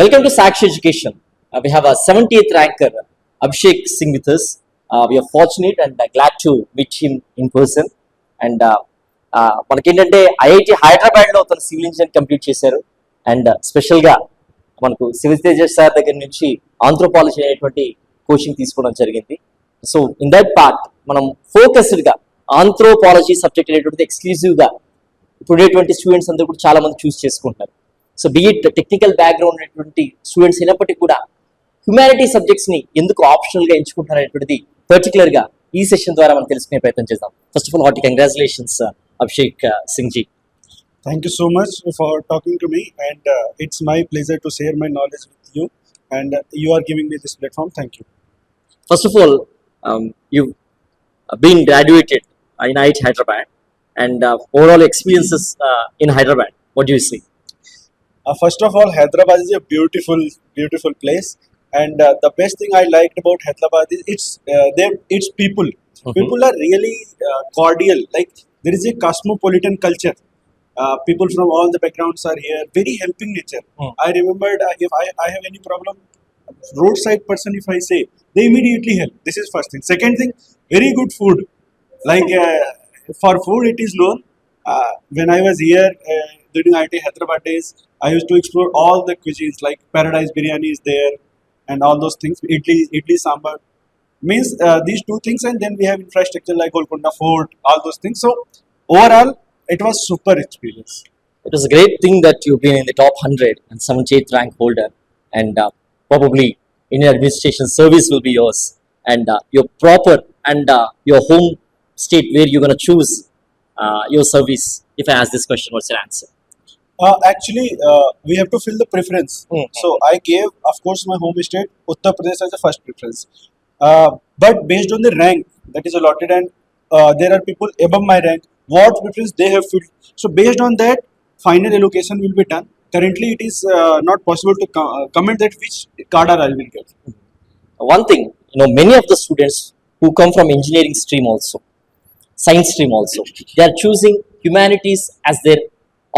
Welcome to Sakshi Education. We have a 70th ranker, Abhishek Singh with us. We are fortunate and glad to meet him in person. And మనకేంటంటే IIT హైదరాబాద్లో తన civil engineering complete చేశారు. And స్పెషల్గా మనకు Shiva Teja sir దగ్గర నుంచి anthropology అనేటువంటి coaching తీసుకోవడం జరిగింది. సో ఇన్ దట్ పార్ట్ మనం ఫోకస్డ్గా ఆంథ్రోపాలజీ సబ్జెక్ట్ అనేటువంటిది ఎక్స్క్లూజివ్గా ఇప్పుడేటువంటి స్టూడెంట్స్ అందరూ కూడా చాలా మంది చూస్ చేసుకుంటున్నారు. సో బీఇట్ టెక్నికల్ బ్యాక్గ్రౌండ్ అనేటువంటి స్టూడెంట్స్ అయినప్పటికీ కూడా హ్యుమానిటీ సబ్జెక్ట్స్ని ఎందుకు ఆప్షనల్గా ఎంచుకుంటున్నారు అనేటువంటిది పర్టికులర్గా ఈ సెషన్ ద్వారా మనం తెలుసుకునే ప్రయత్నం చేద్దాం. First of all hearty congratulations Abhishek Singh ji. Thank you so much for talking to me, and it's my pleasure to share my knowledge with you, and you are giving me this platform. Thank you. First of all, you've been graduated in IIT Hyderabad, and overall experiences in Hyderabad. What do you see? First of all, Hyderabad is a beautiful place, and the best thing I liked about Hyderabad is its people. People are really cordial. Like, there is a cosmopolitan culture. People from all the backgrounds are here. Very helping nature. I remembered if I have any problem, roadside person if I say, they immediately help. This is first thing. Second thing, very good food. Like for food, it is known. When I was here during IIT Hyderabad days, I used to explore all the cuisines. Like Paradise Biryani is there, and all those things. Idli sambar means these two things, and then we have infrastructure like Golconda Fort, all those things. So overall, it was super experience. It was a great thing that you've been in the top 100 and 78th rank holder, and probably Indian administration service will be yours, and your proper and your home state where you're going to choose your service. If I ask this question, what's your answer? Actually, we have to fill the preference. So I gave, of course, my home state Uttar Pradesh as the first preference. But based on the rank that is allotted, and there are people above my rank, what preference they have filled. So based on that, final allocation will be done. Currently, it is not possible to comment that which cadre I will get. One thing, many of the students who come from engineering stream also, science stream also, they are choosing humanities as their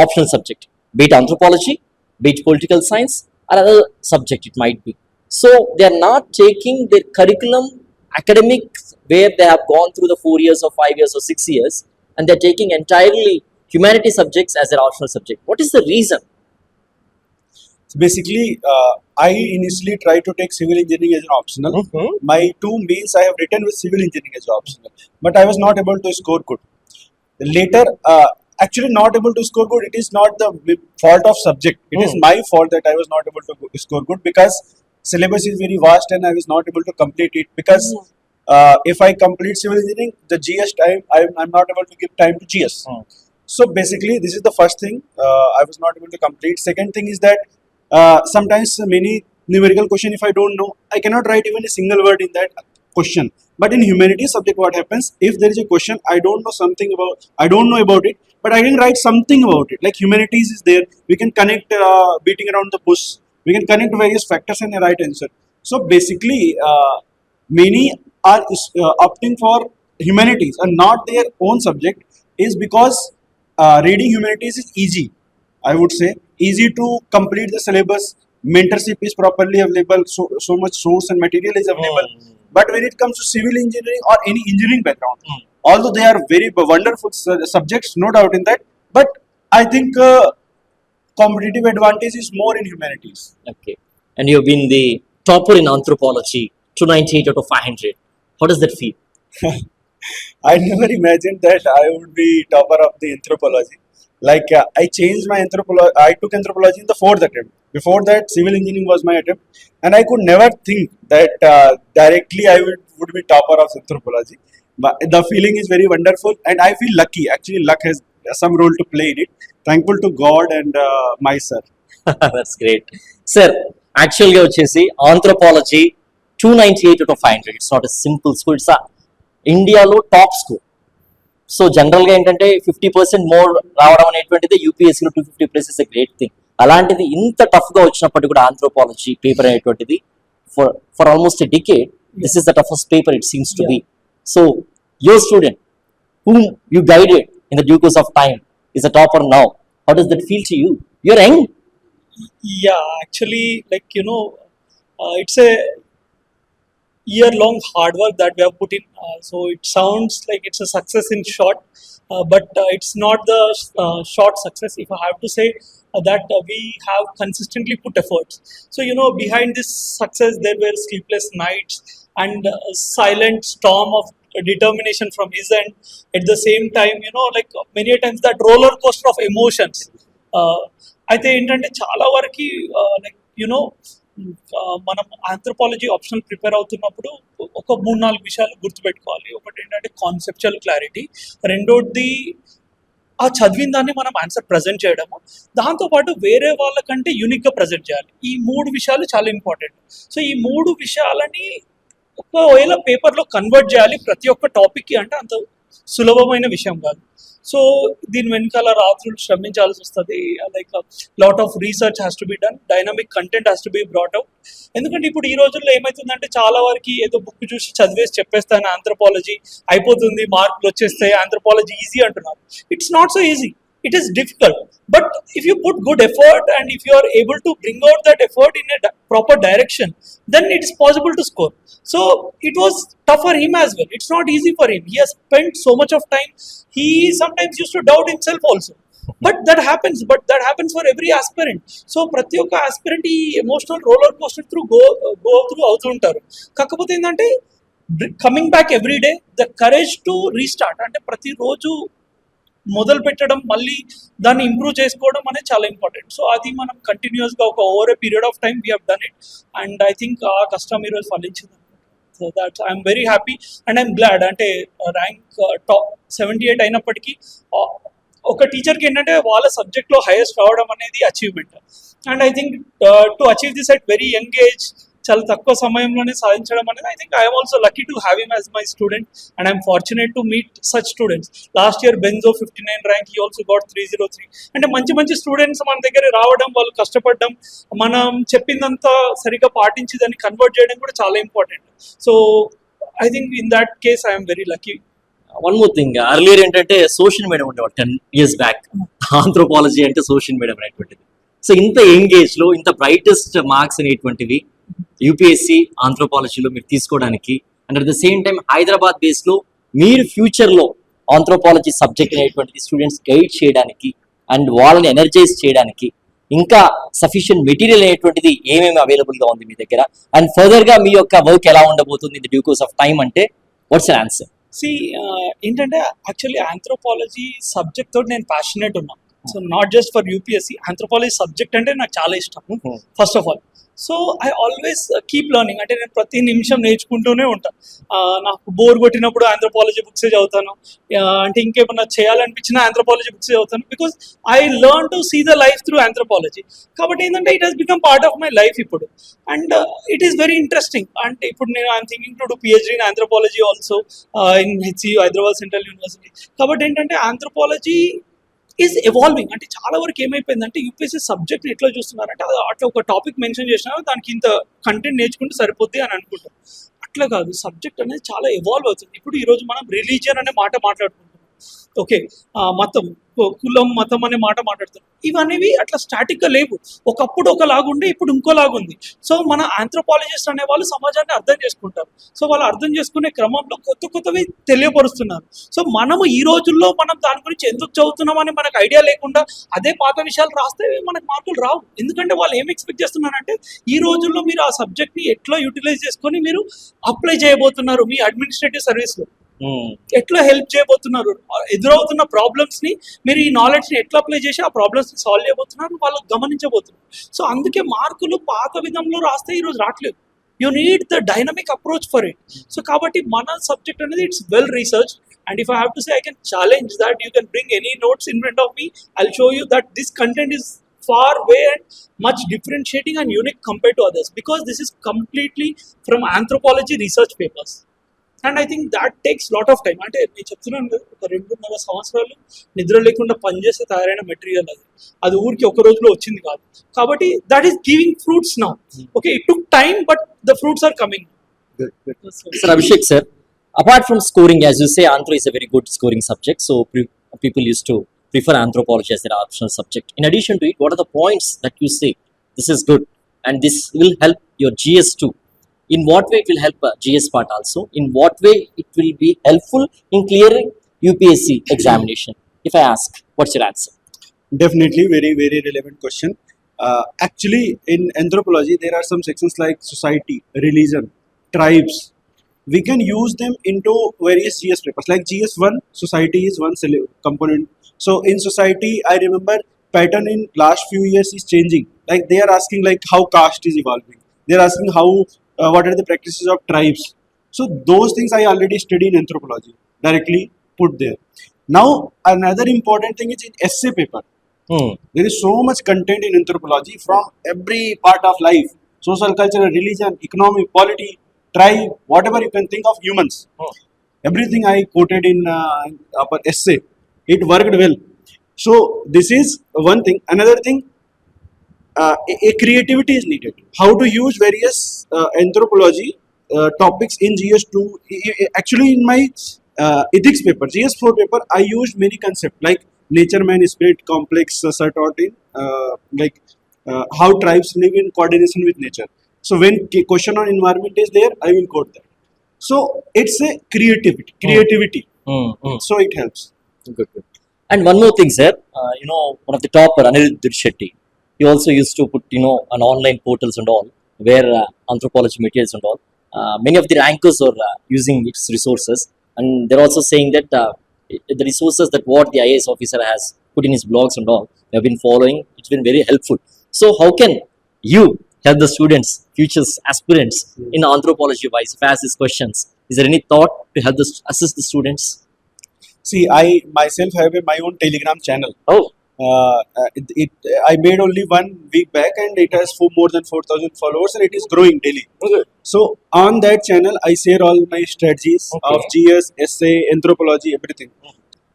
optional subject, be it anthropology, be it political science, or other subject it might be. So they are not taking their curriculum academic where they have gone through the 4 years or 5 years or 6 years, and they are taking entirely humanity subjects as their optional subject. What is the reason? So basically, I initially tried to take civil engineering as an optional. My 2 mains I have written with civil engineering as optional, but I was not able to score good. Later, actually not able to score good, it is not the fault of subject. It is my fault that I was not able to score good, because syllabus is very vast and I was not able to complete it. Because if I complete civil engineering, the GS time, I'm not able to give time to GS. So basically, this is the first thing I was not able to complete. Second thing is that sometimes many numerical question, if I don't know, I cannot write even a single word in that question. But in humanities subject, what happens, if there is a question I don't know about it, but I can write something about it. Like humanities is there, we can connect beating around the bush, we can connect various factors and a right answer. So basically, many are opting for humanities and not their own subject, is because reading humanities is easy. I would say easy to complete the syllabus. Mentorship is properly available, so much source and material is available. But when it comes to civil engineering or any engineering background, although they are very wonderful subjects, no doubt in that, but I think competitive advantage is more in humanities. Okay. And you've been the topper in anthropology, 298 out of 500. How does that feel? I never imagined that I would be topper of the anthropology. Like I changed my anthropology. I took anthropology in the 4th attempt. Before that, civil engineering was my attempt, and I could never think that directly I would be topper of anthropology. But the feeling is very wonderful, and I feel lucky. Actually, luck has some role to play in it. Thankful to God and my sir. That's great. Sir, actually, anthropology 298 out of 500. It's not a simple score. It's a ఇండియాలో top score. So జనరల్గా ఏంటంటే 50% more రావడం అనేటువంటిది యూపీఎస్సీలో 250 plus is a great thing. అలాంటిది ఇంత టఫ్గా వచ్చినప్పటికీ కూడా ఆంథ్రోపాలజీ పేపర్ అనేటువంటిది for almost a decade this is the toughest paper it seems to be. So your student whom you guided in the due course of time is a topper now. How does that feel to you? You're young. Yeah, actually, like it's a year-long hard work that we have put in. So it sounds like it's a success in short, but it's not the short success. If I have to say that we have consistently put efforts. So behind this success, there were sleepless nights and a silent storm of determination from his end. At the same time, like many a times that roller coaster of emotions. అయితే ఏంటంటే చాలా వరకు like మనం anthropology optional prepare అవుతున్నప్పుడు ఒక 3-4 విషయాలు గుర్తుపెట్టుకోవాలి. ఒకటి ఏంటంటే కాన్సెప్చువల్ క్లారిటీ, రెండోది ఆ చదివిన దాన్ని మనం ఆన్సర్ ప్రజెంట్ చేయడము, దాంతోపాటు వేరే వాళ్ళకంటే యూనిక్గా ప్రజెంట్ చేయాలి. ఈ 3 విషయాలు చాలా ఇంపార్టెంట్. సో ఈ 3 విషయాలని ఒకవేళ పేపర్లో కన్వర్ట్ చేయాలి ప్రతి ఒక్క టాపిక్కి అంటే అంత సులభమైన విషయం కాదు. సో దీని వెనకాల రాత్రులు శ్రమించాల్సి వస్తుంది. Like lot of research has to be done, dynamic content has to be brought out. ఎందుకంటే ఇప్పుడు ఈ రోజుల్లో ఏమవుతుందంటే చాలా వరకు ఏదో బుక్ చూసి చదివేసి చెప్పేస్తాను ఆంథ్రోపాలజీ అయిపోతుంది, మార్కులు వచ్చేస్తాయి, ఆంథ్రోపాలజీ ఈజీ అంటున్నారు. It's not so easy, it is difficult, but if you put good effort and if you are able to bring out that effort in a proper direction, then it is possible to score. So it was tough for him as well. It's not easy for him. He has spent so much of time. He sometimes used to doubt himself also, but that happens for every aspirant. So ప్రతి ఒక్క aspirant ఈ emotional roller coaster through go through అవుతుంటారు. కాకపోతే ఏంటంటే coming back every day, the courage to restart, అంటే ప్రతిరోజు మొదలు పెట్టడం, మళ్ళీ దాన్ని ఇంప్రూవ్ చేసుకోవడం అనేది చాలా ఇంపార్టెంట్. సో అది మనం కంటిన్యూస్గా ఒక over a period of time we have done it, and I think ఆ కష్టం ఈరోజు ఫలించింది. So that I'm very happy and I'm glad. అంటే ర్యాంక్ టాప్ 78 అయినప్పటికీ ఒక టీచర్కి ఏంటంటే వాళ్ళ సబ్జెక్ట్లో హైయెస్ట్ రావడం అనేది achievement. And I think to achieve this at very young age, చాలా తక్కువ సమయంలోనే సాధించడం అనేది, I think I'm also lucky to have him as my student and I'm fortunate to meet such students. Last year బెంజో 59 rank, he also got 303. అంటే మంచి మంచి students మన దగ్గర రావడం, వాళ్ళు కష్టపడడం, మనం చెప్పిందంతా సరిగ్గా పాటించి దాన్ని కన్వర్ట్ చేయడం కూడా చాలా important. So I think in that case I'm very lucky. One more thing, earlier ఏంటంటే సోషల్ మీడియా ఉండేవాడు 10 years బ్యాక్, ఆంథ్రోపాలజీ అంటే సోషల్ మీడియా అనేటువంటిది. సో ఇంత యంగ్ ఏజ్ లో ఇంత బ్రైటెస్ట్ మార్క్స్ అనేటువంటివి యూపీఎస్సీ ఆంథ్రోపాలజీలో మీరు తీసుకోవడానికి, and at the same time Hyderabad base లో మీరు ఫ్యూచర్ లో ఆంథ్రోపాలజీ సబ్జెక్ట్ అనేటువంటిది స్టూడెంట్స్ గైడ్ చేయడానికి అండ్ వాళ్ళని ఎనర్జైజ్ చేయడానికి ఇంకా సఫిషియెంట్ మెటీరియల్ అనేటువంటిది ఏమేమి అవైలబుల్ గా ఉంది మీ దగ్గర, అండ్ ఫర్దర్ గా మీ యొక్క వర్క్ ఎలా ఉండబోతుంది in the due course of time అంటే వాట్స్ యువర్ ఆన్సర్? ఏంటంటే యాక్చువల్లీ ఆంథ్రోపాలజీ సబ్జెక్ట్ తోటి నేను ప్యాషనేట్ ఉన్నాను. So not just for UPSC, anthropology subject అంటే నాకు చాలా ఇష్టం first of all. So I always keep learning, అంటే నేను ప్రతి నిమిషం నేర్చుకుంటూనే ఉంటాను. నాకు బోర్ కొట్టినప్పుడు ఆంథ్రోపాలజీ బుక్సే చదువుతాను, అంటే ఇంకేమన్నా చేయాలనిపించిన ఆంథ్రోపాలజీ బుక్సే చదువుతాను, because I learn to see the life through anthropology. కాబట్టి ఏంటంటే it has become part of my life ఇప్పుడు, and it is very interesting. అంటే ఇప్పుడు నేను I'm thinking to do PhD in anthropology also in HCU, Hyderabad central university. కాబట్టి ఏంటంటే anthropology is evolving. అంటే చాలా వరకు ఏమైపోయిందంటే యూపీఎస్సీ సబ్జెక్ట్ ఎట్లా చూస్తున్నారంటే అట్లా ఒక టాపిక్ మెన్షన్ చేసినా దానికి ఇంత కంటెంట్ నేర్చుకుంటే సరిపోద్ది అని అనుకుంటాం. అట్లా కాదు, సబ్జెక్ట్ అనేది చాలా ఎవాల్వ్ అవుతుంది. ఇప్పుడు ఈరోజు మనం రిలీజియన్ అనే మాట మాట్లాడుకుంటున్నాం, ఓకే, మతం, కులం, మతం అనే మాట మాట్లాడుతున్నాం. ఇవనేవి అట్లా స్టాటిక్గా లేవు. ఒకప్పుడు ఒకలాగుండే, ఇప్పుడు ఇంకోలాగుంది. సో మన ఆంథ్రోపాలజిస్ట్ అనే వాళ్ళు సమాజాన్ని అర్థం చేసుకుంటారు. సో వాళ్ళు అర్థం చేసుకునే క్రమంలో కొత్త కొత్తవి తెలియపరుస్తున్నారు. సో మనము ఈ రోజుల్లో మనం దాని గురించి ఎందుకు చదువుతున్నామని మనకు ఐడియా లేకుండా అదే పాత విషయాలు రాస్తే మనకు మార్కులు రావు. ఎందుకంటే వాళ్ళు ఏం ఎక్స్పెక్ట్ చేస్తున్నారంటే ఈ రోజుల్లో మీరు ఆ సబ్జెక్ట్ని ఎట్లా యూటిలైజ్ చేసుకొని మీరు అప్లై చేయబోతున్నారు మీ అడ్మినిస్ట్రేటివ్ సర్వీస్లో, ఎట్లా హెల్ప్ చేయబోతున్నారు, ఎదురవుతున్న ప్రాబ్లమ్స్ ని మీరు ఈ నాలెడ్జ్ ని ఎట్లా అప్లై చేసి ఆ ప్రాబ్లమ్స్ ని సాల్వ్ చేయబోతున్నారు, వాళ్ళు గమనించబోతున్నారు. సో అందుకే మార్కులు పాత విధంలో రాస్తే ఈరోజు రావట్లేదు. You need the dynamic approach for it. So కాబట్టి మన సబ్జెక్ట్ అనేది it's well research, and if I have to say I can challenge that you can bring any notes in front of me, I'll show you that this content is far way and much differentiating and unique compared to others, because this is completely from anthropology research papers. And I think that takes lot of time. అంటే నేను చెప్తున్నాను కదా, ఒక 2.5 సంవత్సరాలు నిద్ర లేకుండా పనిచేస్తే తయారైన మెటీరియల్ అది ఊరికి ఒక రోజులో వచ్చింది కాదు. కాబట్టి that is giving fruits now. Okay, it took time but the fruits are coming. Sir Abhishek sir, apart from scoring, as you say, Anthro is a very good scoring subject, so people used to prefer anthropology as their optional subject. In addition to it, what are the points that you say this is good and this will help your GS too? In what way it will help GS part also? In what way it will be helpful in clearing UPSC examination? If I ask, what's your answer? Definitely, very relevant question. Actually, in anthropology, there are some sections like society, religion, tribes. We can use them into various GS papers. Like GS1, society is one component. So in society, I remember pattern in last few years is changing. Like they are asking like how caste is evolving. They are asking how what are the practices of tribes. So those things I already study in anthropology. Directly put there. Now another important thing is in essay paper. There is so much content in anthropology from every part of life: social, cultural, religion, economy, polity, tribe, whatever you can think of humans. Everything I quoted in upper essay. It worked well. So this is one thing. Another thing, a creativity is needed. How to use various anthropology topics in GS2. Actually, in my ethics paper, GS4 paper, I used many concepts like nature, man, spirit, complex, taught in how tribes live in coordination with nature. So when question on environment is there, I will quote that. So it's a creativity. So it helps. Good. And one more thing, sir. One of the top, Anil Shetty, he also used to put, an online portals and all, where anthropology materials and all. Many of the rankers are using its resources, and they're also saying that the resources that what the IAS officer has put in his blogs and all, they have been following. It's been very helpful. So how can you help the students, futures aspirants in anthropology wise? If I ask these questions, is there any thought to help assist the students? See, I myself have my own Telegram channel. Oh. I made only 1 week back and it has more than 4,000 followers and it is growing daily. Okay. So on that channel, I share all my strategies of GS, essay, anthropology, everything.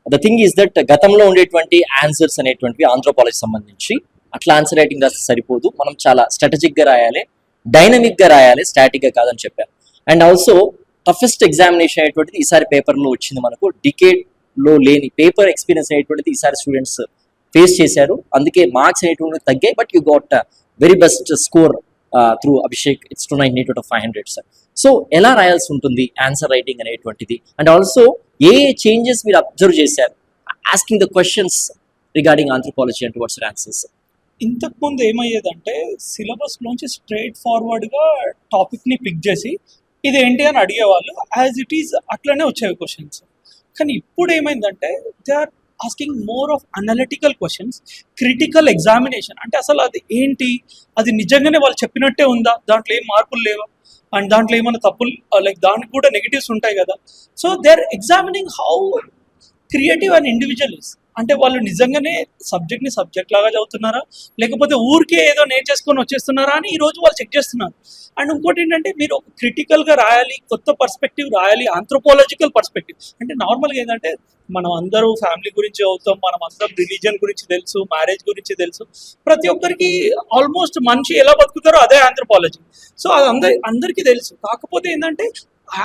The thing is that గతంలో ఉండేటువంటి answers అనేటువంటివి anthropology సంబంధించి అట్లా answer writing రాస్తే సరిపోదు, మనం చాలా స్ట్రాటజిక్గా రాయాలి, డైనమిక్గా రాయాలి, స్టాటిక్గా కాదని చెప్పారు. అండ్ ఆల్సో టఫెస్ట్ ఎగ్జామినేషన్ అనేటువంటిది ఈసారి పేపర్లో వచ్చింది. మనకు డికేడ్లో లేని పేపర్ ఎక్స్పీరియన్స్ అనేటువంటిది ఈసారి స్టూడెంట్స్ ఫేస్ చేశారు. అందుకే మార్క్స్ అనేటువంటి తగ్గాయి. But you got very best score through Abhishek. It's 298 out of 500 sir. So ఎలా రాయాల్సి ఉంటుంది ఆన్సర్ రైటింగ్ అనేటువంటిది? అండ్ ఆల్సో ఏ చేంజెస్ మీరు అబ్జర్వ్ చేశారు asking the questions regarding anthropology and what's your answers? ఇంతకుముందు ఏమయ్యేదంటే సిలబస్ నుంచి స్ట్రైట్ ఫార్వర్డ్గా టాపిక్ని పిక్ చేసి ఇది ఏంటి అని అడిగేవాళ్ళు, యాజ్ ఇట్ ఈస్ అట్లనే వచ్చేవి క్వశ్చన్స్. కానీ ఇప్పుడు ఏమైందంటే they are asking more of analytical questions, critical examination. అంటే అసలు అది ఏంటి, అది నిజంగానే వాళ్ళు చెప్పినట్టే ఉందా, దాంట్లో ఏం మార్పులు లేవా, అండ్ దాంట్లో ఏమైనా తప్పులు లైక్ దానికి కూడా నెగిటివ్స్ ఉంటాయి కదా. So they are examining how creative and individual is. అంటే వాళ్ళు నిజంగానే సబ్జెక్ట్ని సబ్జెక్ట్ లాగా చదువుతున్నారా, లేకపోతే ఊరికే ఏదో నేర్చేసుకొని వచ్చేస్తున్నారా అని ఈరోజు వాళ్ళు చెక్ చేస్తున్నారు. అండ్ ఇంకోటి ఏంటంటే మీరు ఒక క్రిటికల్గా రాయాలి, కొత్త పర్స్పెక్టివ్ రాయాలి, ఆంథ్రోపాలజికల్ పర్స్పెక్టివ్. అంటే నార్మల్గా ఏంటంటే మనం అందరూ ఫ్యామిలీ గురించి చదువుతాం, మనం అందరం రిలీజియన్ గురించి తెలుసు, మ్యారేజ్ గురించి తెలుసు, ప్రతి ఒక్కరికి ఆల్మోస్ట్ మనిషి ఎలా బతుకుతారో అదే ఆంథ్రోపాలజీ. సో అది అందరికీ తెలుసు. కాకపోతే ఏంటంటే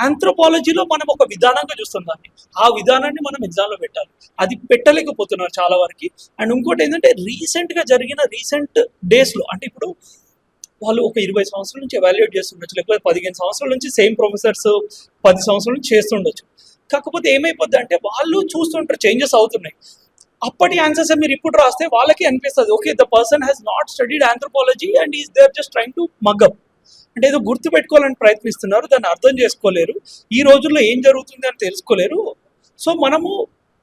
ఆంథ్రోపాలజీలో మనం ఒక విధానంగా చూస్తాం దాన్ని, ఆ విధానాన్ని మనం ఎగ్జామ్లో పెట్టాలి. అది పెట్టలేకపోతున్నారు చాలా వరకు. అండ్ ఇంకోటి ఏంటంటే రీసెంట్గా జరిగిన రీసెంట్ డేస్లో, అంటే ఇప్పుడు వాళ్ళు ఒక 20 సంవత్సరాల నుంచి ఎవాల్యుయేట్ చేస్తుండొచ్చు, లేకపోతే 15 సంవత్సరాల నుంచి సేమ్ ప్రొఫెసర్స్ 10 సంవత్సరాల నుంచి చేస్తుండొచ్చు. కాకపోతే ఏమైపోద్ది అంటే వాళ్ళు చూస్తుంటారు చేంజెస్ అవుతున్నాయి. అప్పటి ఆన్సర్స్ మీరు ఇప్పుడు రాస్తే వాళ్ళకి అనిపిస్తుంది, okay the person has not studied anthropology and is there just trying to mug up. అంటే ఏదో గుర్తు పెట్టుకోవాలని ప్రయత్నిస్తున్నారు, దాన్ని అర్థం చేసుకోలేరు, ఈ రోజుల్లో ఏం జరుగుతుంది అని తెలుసుకోలేరు. సో మనము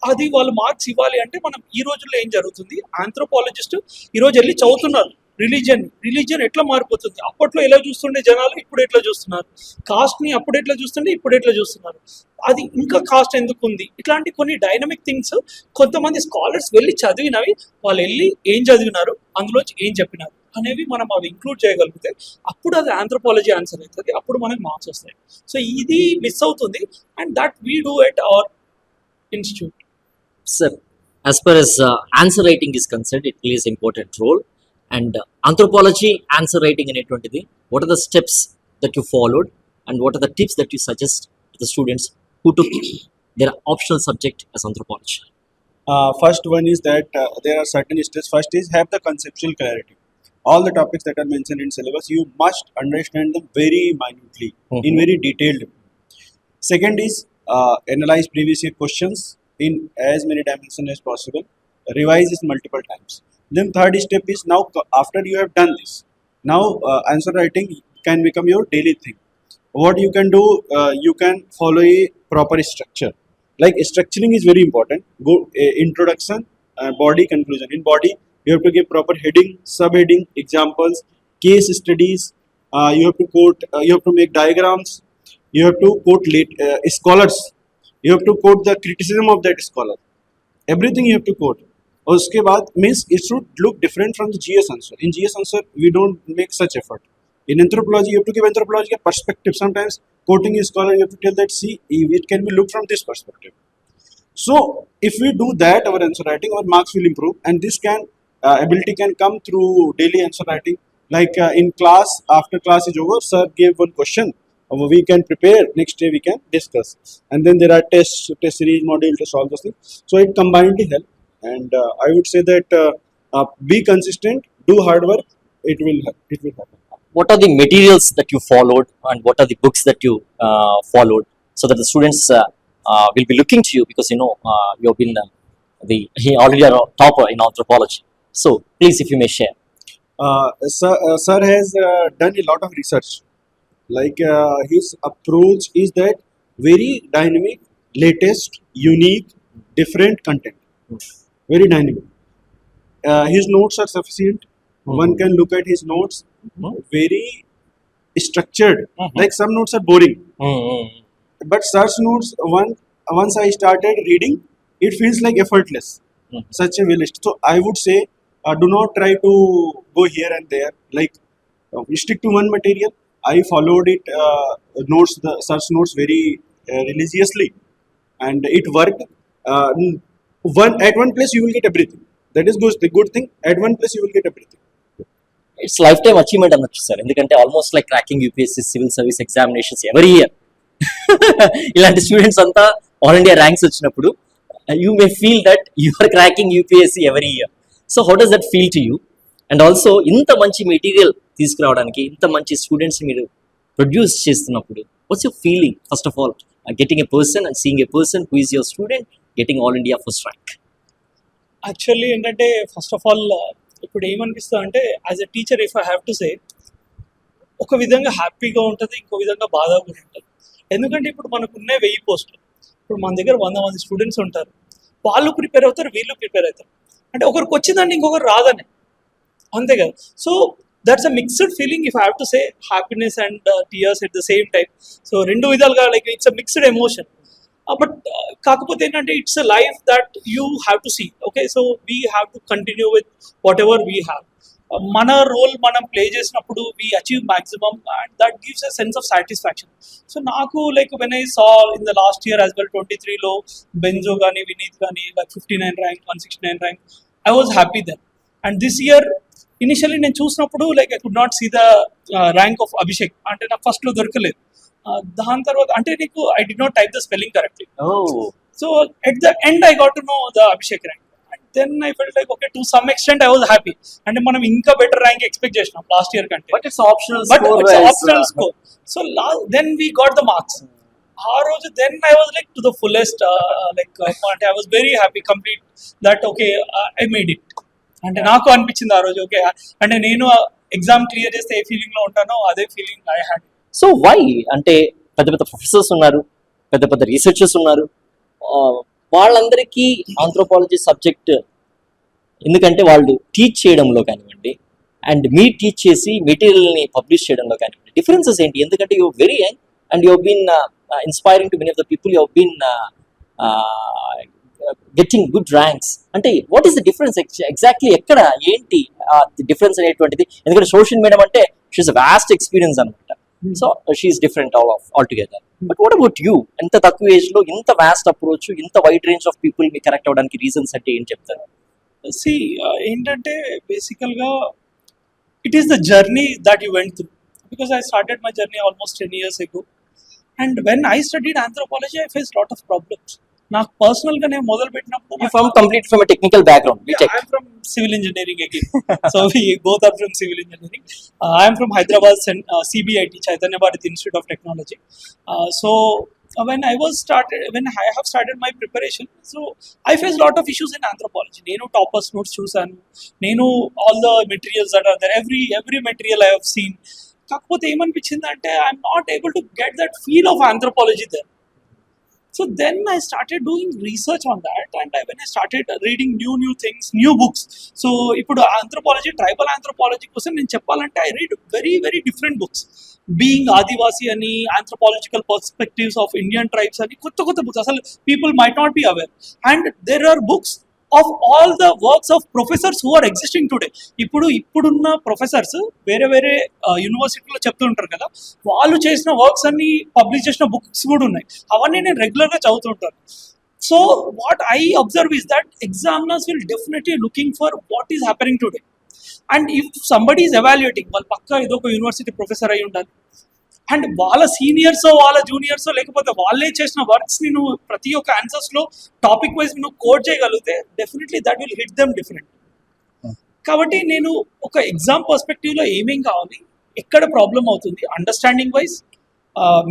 అది వాళ్ళు మార్క్స్ ఇవ్వాలి అంటే మనం ఈ రోజుల్లో ఏం జరుగుతుంది, ఆంథ్రోపాలజిస్ట్ ఈరోజు వెళ్ళి చదువుతున్నారు రిలీజియన్ ఎట్లా మారిపోతుంది, అప్పట్లో ఎలా చూస్తుండే జనాలు ఇప్పుడు ఎట్లా చూస్తున్నారు, కాస్ట్ని అప్పుడు ఎట్లా చూస్తుండే ఇప్పుడు ఎట్లా చూస్తున్నారు, అది ఇంకా కాస్ట్ ఎందుకు ఉంది, ఇట్లాంటి కొన్ని డైనమిక్ థింగ్స్ కొంతమంది స్కాలర్స్ వెళ్ళి చదివినవి, వాళ్ళు వెళ్ళి ఏం చదివినారు, అందులోంచి ఏం చెప్పినారు అనేవి మనం అవి ఇంక్లూడ్ చేయగలిగితే అప్పుడు అది ఆంథ్రోపాలజీ ఆన్సర్ అవుతుంది, అప్పుడు మనకు మార్క్స్ వస్తాయి. సో ఇది మిస్ అవుతుంది, and that we do at our institute. Sir, as far as answer writing is concerned, it plays an important role. And anthropology answer writing అనేటువంటిది, what are the steps that you followed and what are the tips that you suggest to the students who took their optional subject as anthropology? First one is that there are certain steps. First is have the conceptual clarity. All the topics that are mentioned in syllabus, you must understand them very minutely, in very detailed. Second is analyze previous year questions in as many dimensions as possible. Revise it multiple times. Then third step is now after you have done this, now answer writing can become your daily thing. What you can do, you can follow a proper structure. Like structuring is very important. Go introduction, body, conclusion. In body, you have to give proper heading, subheading, examples, case studies. You have to quote. You have to make diagrams. You have to quote scholars. You have to quote the criticism of that scholar. Everything you have to quote. और उसके बाद means it should look different from the GS answer. In GS answer, we don't make such effort. In anthropology, you have to give anthropology a perspective. Sometimes quoting a scholar, you have to tell that, see, it can be looked from this perspective. So if we do that, our answer writing, our marks will improve, and this can ability can come through daily answer writing. Like in class, after class is over, sir gave one question. We can prepare. Next day we can discuss, and then there are tests, test series, module tests, all those things. So it combinedly help, and I would say that be consistent, do hard work. It will happen. What are the materials that you followed, and what are the books that you followed, so that the students will be looking to you, because you've been he already are a topper in anthropology. So please, if you may share. Sir has done a lot of research. Like his approach is that very dynamic, latest, unique, different content. Very dynamic. His notes are sufficient. One can look at his notes. Very structured. Like some notes are boring. But such notes, once I started reading, it feels like effortless. Such a well. So I would say, do not try to go here and there. Like stick to one material. I followed it such notes very religiously, and it worked. At one place you will get everything. That is the good thing. At one place you will get everything. It's lifetime achievement అనొచ్చు sir, ఎందుకంటే almost like cracking UPSC civil service examinations every year. ఇలాంటి students అంతా all India ranks వచ్చినప్పుడు you may feel that you are cracking UPSC every year. So how does that feel to you? And also ఇంత మంచి material తీసుకురావడానికి, ఇంత మంచి students మీరు produce చేస్తున్నప్పుడు, what's your feeling first of all getting a person and seeing a person who is your student getting all India first rank? Actually ఏంటంటే first of all ఇప్పుడు ఏమనిపిస్తుంది అంటే, as a teacher if I have to సే, ఒక విధంగా హ్యాపీగా ఉంటుంది, ఇంకో విధంగా బాధగా కూడా ఉంటుంది. ఎందుకంటే ఇప్పుడు మనకున్న 1000 పోస్టులు, ఇప్పుడు మన దగ్గర 100 మంది స్టూడెంట్స్ ఉంటారు. వాళ్ళు ప్రిపేర్ అవుతారు, వీళ్ళు ప్రిపేర్ అవుతారు. అంటే ఒకరికి వచ్చిందంటే ఇంకొకరు రాదని, అంతే కదా. So that's a mixed feeling if I have to say, happiness and tears at the same time. So రెండు విధాలుగా like it's a mixed emotion. But కాకపోతే ఏంటంటే it's a life that you have to see. Okay, so we have to continue with whatever we have. మన role మనం play చేసినప్పుడు we achieve maximum, and that gives a sense of satisfaction. So నాకు like when I saw in the last year as well 23లో బెంజో కానీ వినీత్ కానీ like 59 rank, 169 rank, I was happy then. And this year initially నేను చూసినప్పుడు like I could not see the rank of Abhishek. అంటే నాకు ఫస్ట్లో దొరకలేదు. దాని తర్వాత అంటే నీకు I did not type the spelling correctly. So at the end I got to know the Abhishek rank. And then I felt like okay, to some extent I was happy. అంటే మనం ఇంకా బెటర్ ర్యాంక్ ఎక్స్పెక్ట్ చేసినాం last year కంటే. But it's optional score. So then we got the marks. ఆ రోజు then I was like to the fullest, like అంటే I was very happy complete that okay I made it. అంటే నాకు అనిపించింది ఆ రోజు, ఓకే అంటే నేను ఎగ్జామ్ క్లియర్ చేస్తే ఏ ఫీలింగ్ లో ఉంటానో అదే feeling I had. So why అంటే పెద్ద పెద్ద ప్రొఫెసర్స్ ఉన్నారు, పెద్ద పెద్ద రీసెర్చర్స్ ఉన్నారు, వాళ్ళందరికీ ఆంథ్రోపాలజీ సబ్జెక్ట్ ఎందుకంటే వాళ్ళు టీచ్ చేయడంలో కానివ్వండి, అండ్ మీరు టీచ్ చేసి మెటీరియల్ని పబ్లిష్ చేయడంలో కానివ్వండి, డిఫరెన్సెస్ ఏంటి? ఎందుకంటే you very young and you been inspiring to many of the people, you been getting good ranks. అంటే what is the difference exactly? ఎక్కడ ఏంటి డిఫరెన్స్ అనేటువంటిది? ఎందుకంటే సోషల్ మీడియా అంటే షీఈస్ వాస్ట్ ఎక్స్పీరియన్స్ అనమాట. So she's different altogether. But what about you? ఎంత తక్కువ age లో ఇంత వాస్ట్ అప్రోచ్, ఇంత వైడ్ రేంజ్ ఆఫ్ పీపుల్ మీ కనెక్ట్ అవ్వడానికి రీజన్స్ అంటే ఏం చెప్తారు? సి ఏంటంటే బేసికల్గా it is the journey that you went through. Because I started my journey almost 10 years ago. And when I studied anthropology, I faced a lot of problems. నాకు personal గా నేను మొదలు పెట్టినప్పుడు You from complete from a technical background. yeah, I'm from civil engineering again. So we both are from civil engineering. I'm from Hyderabad CBIT, Chaitanya Bharati Institute of Technology. So when I have started my preparation, so I faced a lot of issues in anthropology. Nenu toppers notes చూసాను, నేను all the materials that are there, every material I have seen. కాకపోతే ఏమనిపించింది అంటే I'm not able to get that feel of anthropology there. So then I started doing research on that, and when I started reading new things, new books. So ఇప్పుడు anthropology, tribal anthropology కోసం నేను చెప్పాలంటే I read very different books. Being Adivasi ani, anthropological perspectives of Indian tribes ani, కొత్త books. అసలు people might not be aware. And there are books of all the works of professors who are existing today. ఇప్పుడున్న professors వేరే యూనివర్సిటీలో చెప్తుంటారు కదా, వాళ్ళు చేసిన works అన్ని పబ్లిష్ చేసిన బుక్స్ కూడా ఉన్నాయి. అవన్నీ నేను రెగ్యులర్గా చదువుతుంటాను. So what I observe is that examiners will definitely looking for what is happening today. And if somebody is evaluating, వాళ్ళు పక్కా ఏదో ఒక యూనివర్సిటీ ప్రొఫెసర్ అయి ఉండాలి. అండ్ వాళ్ళ సీనియర్స్ వాళ్ళ జూనియర్స్ లేకపోతే వాళ్ళే చేసిన వర్క్స్ని నువ్వు ప్రతి ఒక్క ఆన్సర్స్లో టాపిక్ వైజ్ నువ్వు కోడ్ చేయగలిగితే definitely that will hit them different. కాబట్టి నేను ఒక ఎగ్జామ్ పర్స్పెక్టివ్లో ఏమేం కావాలి, ఎక్కడ ప్రాబ్లం అవుతుంది, understanding wise,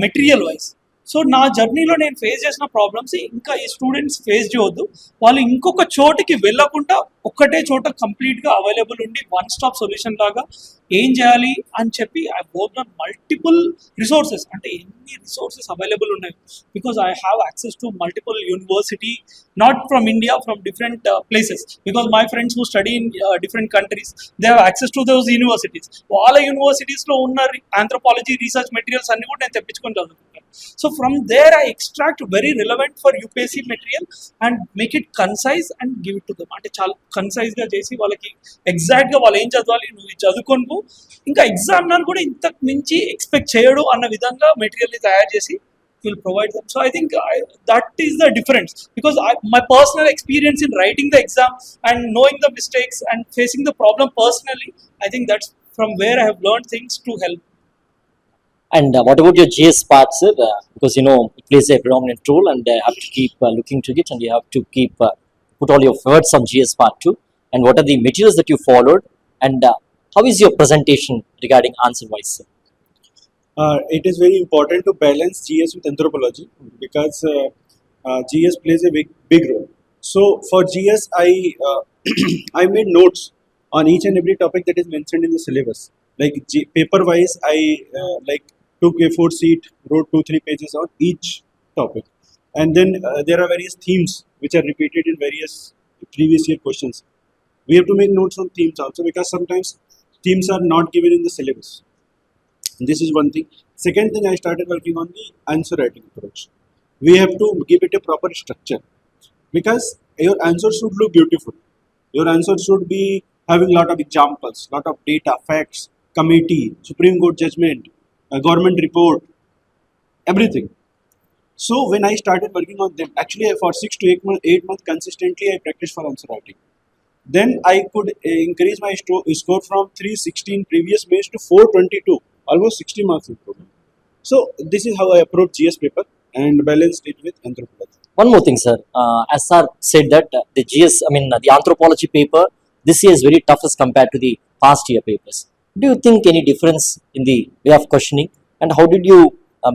material wise. So నా జర్నీలో నేను ఫేస్ చేసిన ప్రాబ్లమ్స్ ఇంకా ఈ స్టూడెంట్స్ ఫేస్ చేయవద్దు. వాళ్ళు ఇంకొక చోటికి వెళ్ళకుండా ఒక్కటే చోట కంప్లీట్గా అవైలబుల్ ఉండి వన్ స్టాప్ సొల్యూషన్ లాగా ఏం చేయాలి అని చెప్పి I work on multiple resources. అంటే ఎన్ని రిసోర్సెస్ అవైలబుల్ ఉన్నాయి, because I have access to multiple university, not from India, from different places. Because my friends who study in different countries, they have access to those universities. వాళ్ళ యూనివర్సిటీస్లో ఉన్న anthropology research materials అన్ని కూడా నేను తెప్పించుకొని చదువుకుంటాను. So from there I extract very relevant for UPSC material and make it concise and give it to them. అంటే చాలా కన్సైజ్గా చేసి వాళ్ళకి ఎగ్జాక్ట్గా వాళ్ళు ఏం చదవాలి, నువ్వు చదువుకోను, ఇంకా ఎగ్జామినర్ కూడా ఇంతకు మించి ఎక్స్పెక్ట్ చేయడు అన్న విధంగా మెటీరియల్ని తయారు చేసి will provide them. So I think that is the difference, because my personal experience in writing the exam and knowing the mistakes and facing the problem personally, I think that's from where I have learned things to help. And what about your GS part, sir? Because you know it plays a predominant role, and have to keep looking to it, and you have to keep put all your efforts on GS part too. And what are the materials that you followed, and how is your presentation regarding answer wise, sir? It is very important to balance GS with anthropology, because GS plays a big role. So for GS, I made notes on each and every topic that is mentioned in the syllabus. Like paper wise, I took A4 sheet, wrote 2-3 pages on each topic, and then there are various themes which are repeated in various previous year questions. We have to make notes on themes also, because sometimes themes are not given in the syllabus. This is one thing. Second thing, I started working on the answer writing approach. We have to give it a proper structure, because your answer should look beautiful. Your answer should be having lot of examples, lot of data, facts, committee, Supreme Court judgment, a government report, everything. So when I started working on them, actually for 6 to 8 months consistently I practiced for answer writing. Then I could increase my score from 316 previous Mays to 422, almost 60 marks improvement. So this is how I approach GS paper and balanced it with anthropology. One more thing, sir. As sir said that the GS, the anthropology paper this year is very tough as compared to the past year papers. Do you think any difference in the way of questioning, and how did you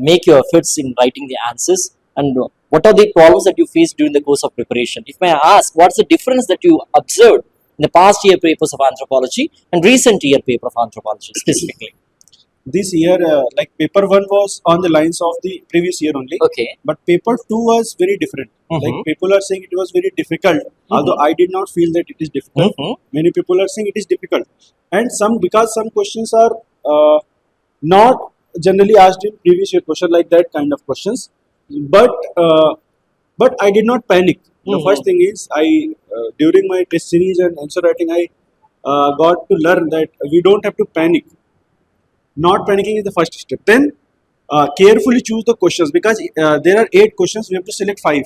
make your efforts in writing the answers, and what are the problems that you faced during the course of preparation? If may I ask, what's the difference that you observed in the past year papers of anthropology and recent year paper of anthropology specifically? This year, like paper 1 was on the lines of the previous year only. Okay. But paper 2 was very different. Like people are saying it was very difficult, although I did not feel that it is difficult. Many people are saying it is difficult, and because some questions are not generally asked in previous year question, like that kind of questions. But I did not panic. The first thing is, during my test series and answer writing, I got to learn that we don't have to panic. Not panicking is the first step. Then carefully choose the questions, because there are 8 questions, we have to select 5.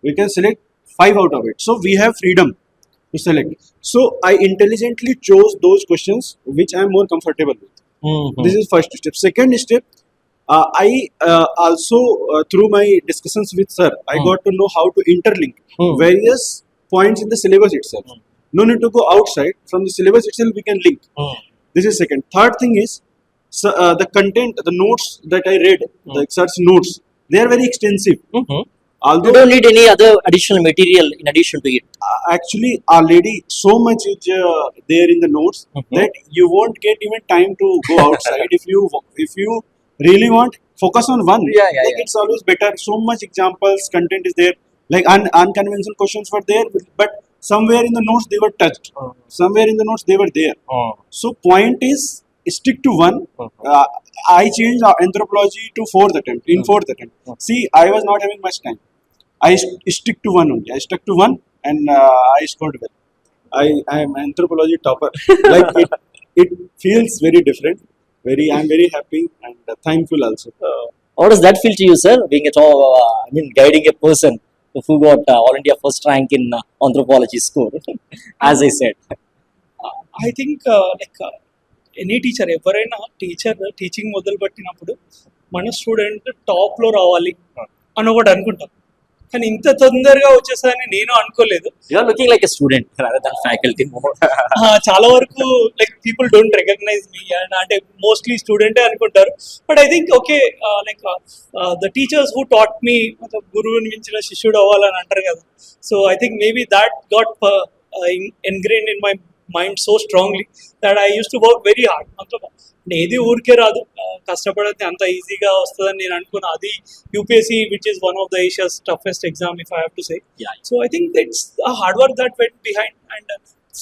We can select 5 out of it. So we have freedom to select. So I intelligently chose those questions which I am more comfortable with. This is first step. Second step, I also through my discussions with sir, I got to know how to interlink various points in the syllabus itself. No need to go outside. From the syllabus itself, we can link. This is second. Third thing is, so, the content, the notes that I read, the search notes, they are very extensive. You Although don't need any other additional material in addition to it. actually already so much is there in the notes that you won't get even time to go outside. If you really want, focus on one. It's always better. So much examples, content is there. Like unconventional questions were there, but somewhere in the notes they were touched. Somewhere in the notes they were there. So point is, stick to one. I changed anthropology to fourth attempt. In fourth attempt, see, I was not having much time. I stick to one only. I stuck to one, and I scored well. I am anthropology topper. Like it feels very different. I'm very happy and thankful also. How does that feel to you, sir? Being at all, guiding a person who got All India first rank in anthropology score, as I said. I think any teacher ఎవరైనా teaching మొదలు పెట్టినప్పుడు మన student టాప్లో రావాలి అని ఒకటి అనుకుంటాం, కానీ ఇంత తొందరగా వచ్చేసారని నేను అనుకోలేదు. You are looking like a student rather than faculty more. చాలా వరకు like people don't recognise me అంటే మోస్ట్లీ స్టూడెంటే అనుకుంటారు. But I think okay, like the teachers who taught me, గురువుని మించిన శిష్యుడు అవ్వాలని అంటారు కదా. So I think maybe that got engrained in my mind so strongly that I use to work very hard. ఏది ఊరికే రాదు, కష్టపడితే అంత ఈజీగా వస్తుందని నేను అనుకున్నా. అది UPSC which is one of the Asia's toughest exam if I have to say. So I think it's a hard work that went behind and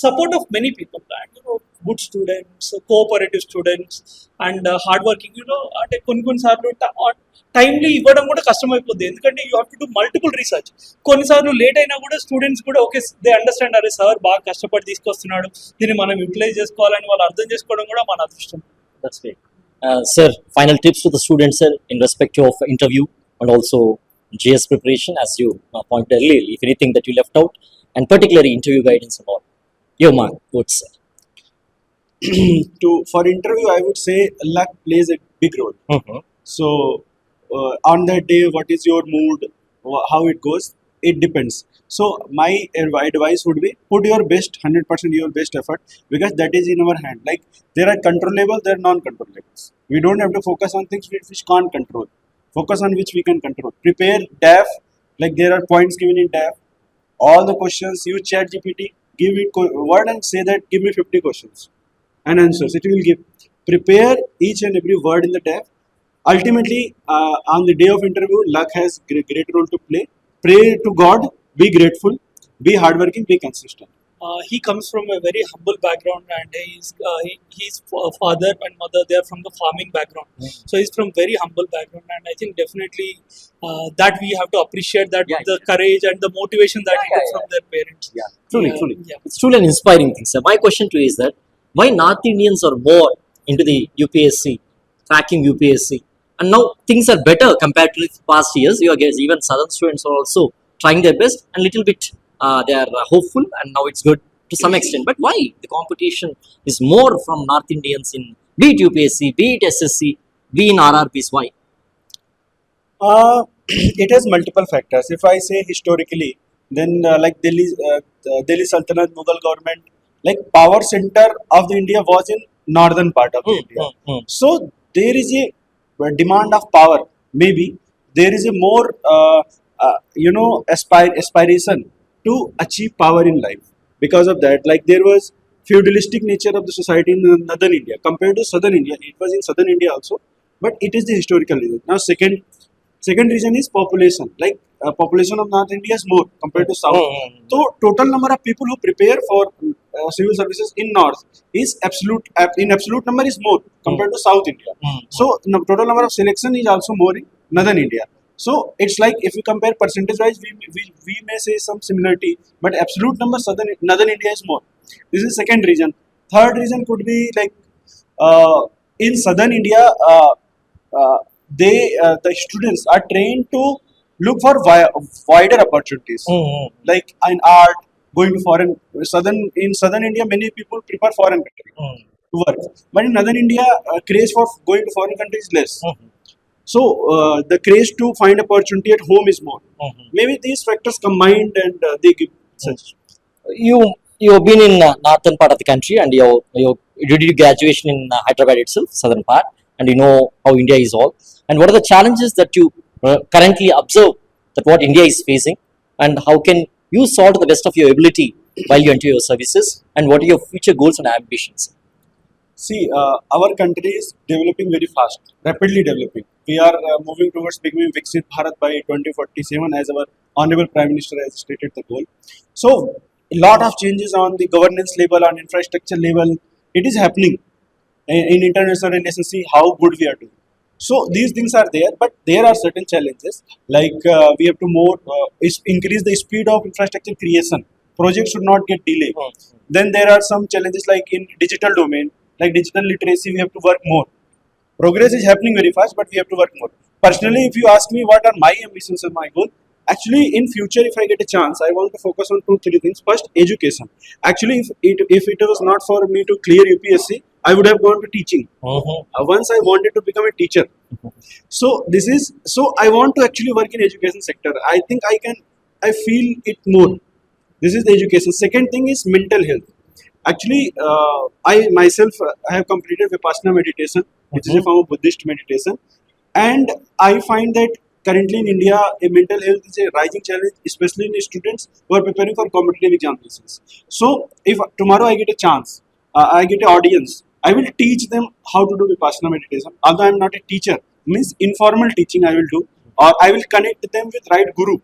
support of many people, and good students, cooperative students, and hard working. అంటే కొన్ని సార్లు timely ఇవ్వడం కూడా కష్టం అయిపోద్ది, ఎందుకంటే you have to do multiple research. కొన్నిసార్లు late అయినా కూడా స్టూడెంట్స్ కూడా ఓకే, దే అండర్స్టాండ్, అరే సార్ బాగా కష్టపడి తీసుకొస్తున్నాడు, దీన్ని మనం యూటిలైజ్ చేసుకోవాలని వాళ్ళు అర్థం చేసుకోవడం కూడా మన అదృష్టం. That's great. Sir, final tips to the students, sir, in respect of interview and also GS preparation, as you pointed earlier, if anything that you left out, and particularly interview guidance and all. Your mark, what's sir? For interview, I would say luck plays a big role. So on that day, what is your mood, how it goes, it depends. So my advice would be, put your best, 100% your best effort, because that is in our hand. Like, there are controllable, there are non-controllables. We don't have to focus on things which can't control. Focus on which we can control. Prepare DAF, like there are points given in DAF. All the questions, use ChatGPT, give it word and say that, give me 50 questions and answers. It will give. Prepare each and every word in the DAF. Ultimately, on the day of interview, luck has great role to play. Pray to God, be grateful, be hardworking, be consistent. He comes from a very humble background, and his father and mother, they are from the farming background. So he's from very humble background, and I think definitely that we have to appreciate that, the courage and the motivation that he got from their parents. Truly. It's truly an inspiring thing, sir. My question to you is that, why North Indians are more into the UPSC, tracking UPSC, and now things are better compared to the past years? You guess even southern students are also trying their best, and little bit they are hopeful, and now it's good to some extent. But why the competition is more from North Indians in, be it UPSC, be it SSC, be in RRBs? Why? It has multiple factors. If I say historically, then like Delhi Sultanate, Mughal government, like power center of the India was in northern part of the India. So there is a demand of power. Maybe there is a more aspiration to achieve power in life. Because of that, like there was feudalistic nature of the society in northern India compared to southern India. It was in southern India also, but it is the historical reason. Now second reason is population. Like population of North India is more compared to South. So total number of people who prepare for civil services in North is in absolute number is more compared to South India. So total number of selection is also more in Northern India. So it's like, if we compare percentage wise, we may say some similarity, but absolute number Northern India is more. This is second reason. Third reason could be like in Southern India, the students are trained to look for wider opportunities, like in art, going to in southern India, many people prefer foreign country to work, but in northern India, craze for going to foreign countries is less. So the craze to find opportunity at home is more. Maybe these factors combined and they give such. You've been in northern part of the country, and you did your graduation in Hyderabad itself, southern part, and you know how India is all. And what are the challenges that you currently observe that what India is facing, and how can you solve to the best of your ability while you enter your services, and what are your future goals and ambitions? See, our country is developing very fast, rapidly developing. We are moving towards becoming Viksit Bharat by 2047, as our Honorable Prime Minister has stated the goal. So, a lot of changes on the governance level, on infrastructure level, it is happening. In international relations, see how good we are doing. So, these things are there, but there are certain challenges, like we have to increase the speed of infrastructure creation. Projects should not get delayed. Then there are some challenges like in digital domain, like digital literacy, we have to work more. Progress is happening very fast, but we have to work more. Personally, if you ask me what are my ambitions and my goal, actually in future, if I get a chance, I want to focus on 2-3 things. First, education. Actually, if it was not for me to clear UPSC, I would have gone to teaching. Once I wanted to become a teacher. So I want to actually work in education sector. I think I feel it more. This is the education. Second thing is mental health. Actually, I myself have completed Vipassana meditation, which is a form of Buddhist meditation, and I find that currently in India, mental health is a rising challenge, especially in students who are preparing for competitive examinations. So, if tomorrow I get a chance, I get an audience, I will teach them how to do Vipassana meditation. Although I am not a teacher, means informal teaching I will do, or I will connect them with right guru.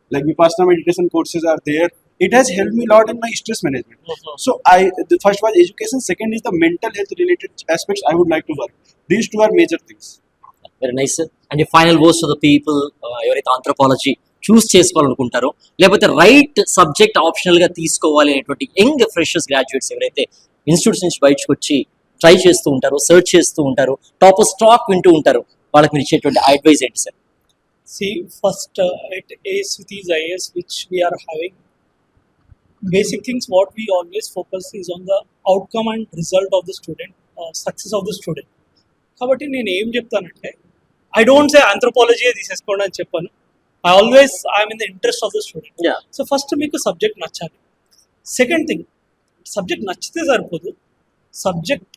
Like Vipassana meditation courses are there. It has helped me a lot in my stress management. So the first was education. Second is the mental health related aspects I would like to work. These two are major things. Very nice, sir. And your final words to the people ఎవరైతే anthropology చూస్ చేసుకోవాలనుకుంటారో, లేకపోతే right subject ఆప్షనల్గా తీసుకోవాలి అనేటువంటి young freshers graduates ఎవరైతే institutes నుంచి బయటకు వచ్చి try చేస్తూ ఉంటారో, సర్చ్ చేస్తూ ఉంటారో, టాప్ స్టాక్ వింటూ ఉంటారో, వాళ్ళకి మీరు ఇచ్చేటువంటి అడ్వైస్ ఏంటి sir? See, first at ACE with these IAS which we are having, basic things what we always focus is on the outcome and result of the student, success of the student. కాబట్టి నేను ఏం చెప్తానంటే, I don't say anthropology తీసేసుకోండి అని చెప్పాను. I'm in the interest of the student. So first మీకు subject నచ్చాలి. Second thing, subject నచ్చితే సరిపోదు, సబ్జెక్ట్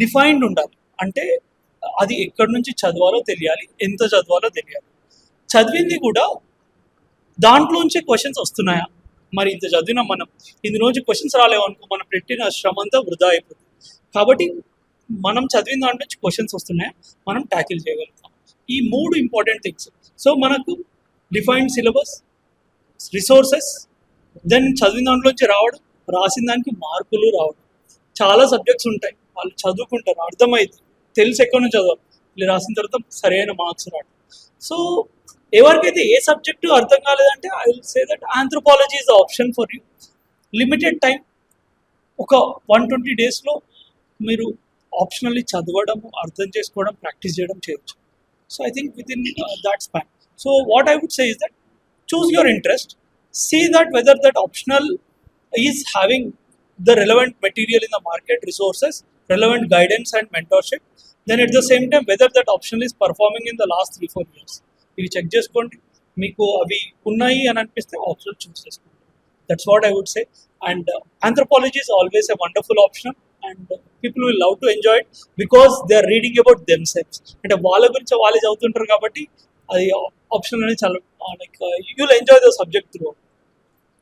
డిఫైన్డ్ ఉండాలి. అంటే అది ఎక్కడి నుంచి చదవాలో తెలియాలి, ఎంత చదవాలో తెలియాలి. చదివింది కూడా దాంట్లోంచే క్వశ్చన్స్ వస్తున్నాయా? మరి ఇంత చదివినా మనం ఇందులోంచి క్వశ్చన్స్ రాలేవనుకో, మనం పెట్టిన శ్రమ అంతా వృధా అయిపోతుంది. కాబట్టి మనం చదివిన దాంట్లో నుంచి క్వశ్చన్స్ వస్తున్నాయా, మనం ట్యాకిల్ చేయగలుగుతాం. ఈ 3 ఇంపార్టెంట్ థింగ్స్. సో మనకు డిఫైన్డ్ సిలబస్, రిసోర్సెస్, దెన్ చదివిన దాంట్లోంచి రావడం, రాసిన దానికి మార్కులు రావడం. చాలా సబ్జెక్ట్స్ ఉంటాయి, వాళ్ళు చదువుకుంటారు, అర్థమైంది, తెలిసి ఎక్కడి నుంచి చదవాలి, ఇలా రాసిన తర్వాత సరైన మార్క్స్ రావడం. సో ఎవరికైతే ఏ సబ్జెక్టు అర్థం కాలేదంటే, I will say that anthropology is the option for you. Limited time, ఒక 120 డేస్లో మీరు ఆప్షనల్లీ చదవడం, అర్థం చేసుకోవడం, ప్రాక్టీస్ చేయడం చేయొచ్చు. So I think within that span. So what I would say is that choose your interest, see that whether that optional is having the relevant material in the market, resources, relevant guidance and mentorship. Then at the same time, whether that optional is performing in the last 3-4 years. ఇవి check చేసుకోండి, మీకు అవి ఉన్నాయి అని అనిపిస్తే option choose చేసుకోండి. That's what I would say. And anthropology is always a wonderful option, and people will love to enjoy it because they are reading about them selves. అంటే వాళ్ళ గురించి వాళ్ళే చదువుతుంటారు కాబట్టి అది ఆప్షన్ అనేది చాలా like you will enjoy the subject through.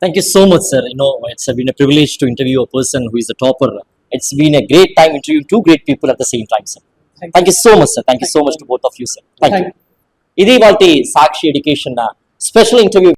Thank you so much, sir. You know, it's been a privilege to interview a person who is a topper. It's been a great time interviewing 2 great people at the same time, sir. Thank you so much, sir. Thank you so much to both of you, sir. Thank you. ఇది వాటి సాక్షి education special interview.